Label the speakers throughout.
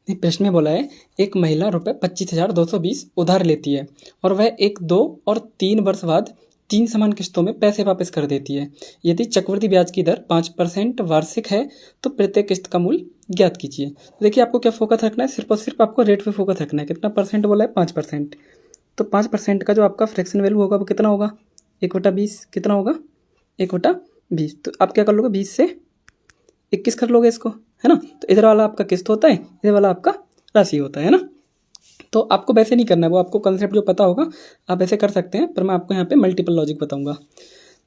Speaker 1: ये प्रश्न में बोला है, एक महिला रुपये 25,220 उधार लेती है और वह 1, 2 और 3 वर्ष बाद 3 समान किस्तों में पैसे वापस कर देती है। यदि चक्रवृद्धि ब्याज की दर 5% वार्षिक है तो प्रत्येक किस्त का मूल्य ज्ञात कीजिए। तो देखिए, आपको क्या फोकस रखना है, सिर्फ और सिर्फ आपको रेट पे फोकस रखना है। कितना परसेंट बोला है? 5%। तो 5% का जो आपका फ्रैक्शन वैल्यू होगा वो कितना होगा? 1/20। कितना होगा? 1/20। तो आप क्या कर लोगे? 20 से 21 कर लोगे इसको, है ना। तो इधर वाला आपका किस्त होता है, इधर वाला आपका राशि होता है ना। तो आपको वैसे नहीं करना है, वो आपको कंसेप्ट जो पता होगा आप ऐसे कर सकते हैं, पर मैं आपको यहाँ पे मल्टीपल लॉजिक बताऊंगा।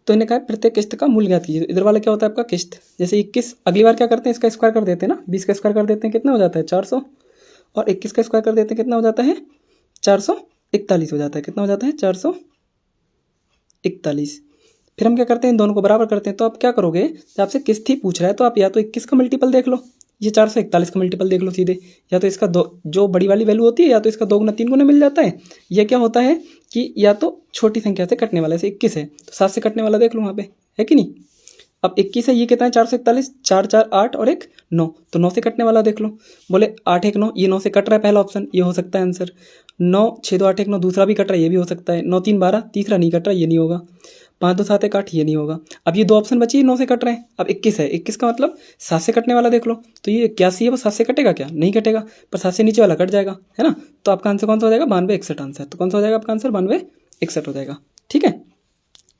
Speaker 1: तो इन्हें कहा प्रत्येक किस्त का मूल्य ज्ञात कीजिए। इधर वाला क्या होता है आपका किस्त, जैसे 21, अगली बार क्या करते हैं, इसका स्क्वायर कर देते हैं ना, 20 का स्क्वायर कर देते हैं, कितना हो जाता है? 400। और 21 का स्क्वायर कर देते हैं, कितना हो जाता है? 441 हो जाता है। कितना हो जाता है? 441। फिर हम क्या करते हैं, इन दोनों को बराबर करते हैं। तो आप क्या करोगे, जब आपसे किस्त ही पूछ रहा है तो आप या तो 21 का मल्टीपल देख लो, ये 441 का मल्टीपल देख लो सीधे, या तो इसका दो, जो बड़ी वाली वैल्यू होती है, या तो इसका 2 गुना 3 गुना मिल जाता है। यह क्या होता है कि या तो छोटी संख्या से कटने वाला, जैसे 21 है तो 7 से कटने वाला देख लो वहाँ पे, है कि नहीं। अब 21 है, ये कितना है? 441, 4 4 8 और 1 9, तो 9 से कटने वाला देख लो। बोले 8 1 9, ये 9 से कट रहा है, पहला ऑप्शन ये हो सकता है आंसर। 9 6 2 8 1 9, दूसरा भी कट रहा है, ये भी हो सकता है। 9 3 12, तीसरा नहीं कट रहा, ये नहीं होगा। 5 2 7 1 8, ये नहीं होगा। अब ये 2 ऑप्शन बची, 9 से कट रहे हैं। अब 21 है, 21 का मतलब 7 से कटने वाला देख लो। तो ये 81 है, वो 7 से कटेगा क्या? नहीं कटेगा, पर 7 से नीचे वाला कट जाएगा, है ना। तो आपका आंसर कौन सा हो जाएगा? 92 61 आंसर। तो कौन सा हो जाएगा आपका आंसर? 92 61 हो जाएगा। ठीक है,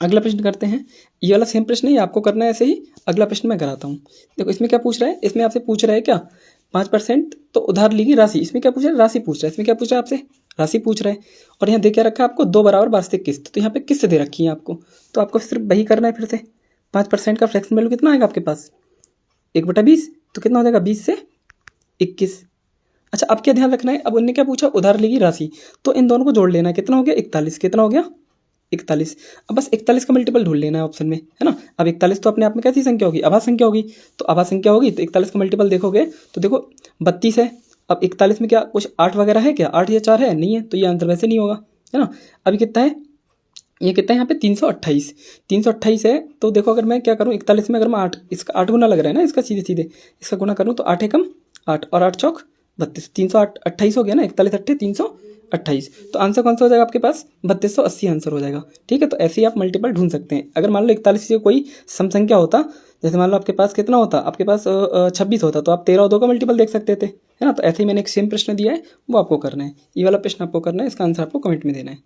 Speaker 1: अगला प्रश्न करते हैं। ये वाला सेम प्रश्न ही आपको करना है, ऐसे ही अगला प्रश्न मैं कराता हूँ। देखो इसमें क्या पूछ रहा है, इसमें आपसे पूछ रहा है क्या, 5% तो उधार ली गई राशि। इसमें क्या पूछ रहा है? राशि पूछ रहा है। इसमें क्या पूछ रहा है आपसे? राशि पूछ रहा है। और यहाँ दे क्या रखा है आपको? 2 बराबर वार्षिक किस्त। तो यहाँ पे किस्त दे रखी है आपको, तो आपको सिर्फ वही करना है। फिर से 5% का फ्रैक्शन वैल्यू कितना आएगा आपके पास? 1/20। तो कितना हो जाएगा? 20 से 21। अच्छा, अब क्या ध्यान रखना है, अब उन्होंने क्या पूछा? उधार ली गई राशि। तो इन दोनों को जोड़ लेना है। कितना हो गया? 41। कितना हो गया? 41। अब बस 41 का मल्टीपल ढूंढ लेना है ऑप्शन में, है ना। अब 41 तो अपने आप में कैसी संख्या होगी? आभा संख्या होगी। तो आभा संख्या होगी तो 41 का मल्टीपल देखोगे तो देखो 32 है। अब 41 में क्या कुछ 8 वगैरह है क्या? 8 या 4 है? नहीं है, तो ये आंसर वैसे नहीं होगा, है ना। अभी कितना है? ये कितना है यहाँ पे? 328। 328 है। तो देखो अगर मैं क्या करूँ, 41 में अगर मैं 8, इसका 8 गुना लग रहा है ना, इसका सीधे सीधे इसका गुना करूँ तो 8 एकम 8 और 8 चौक 32, 328 हो गया ना। 41 8 328। तो आंसर कौन सा हो जाएगा आपके पास? 3280 आंसर हो जाएगा। ठीक है, तो ऐसे ही आप मल्टीपल ढूंढ सकते हैं। अगर मान लो 41 से कोई सम संख्या होता, जैसे मान लो आपके पास कितना होता, आपके पास 26 होता, तो आप 13 और 2 का मल्टीपल देख सकते थे, है ना। तो ऐसे ही मैंने एक सेम प्रश्न दिया है, वो आपको करना है। ये वाला प्रश्न आपको करना है, इसका आंसर आपको कमेंट में देना है।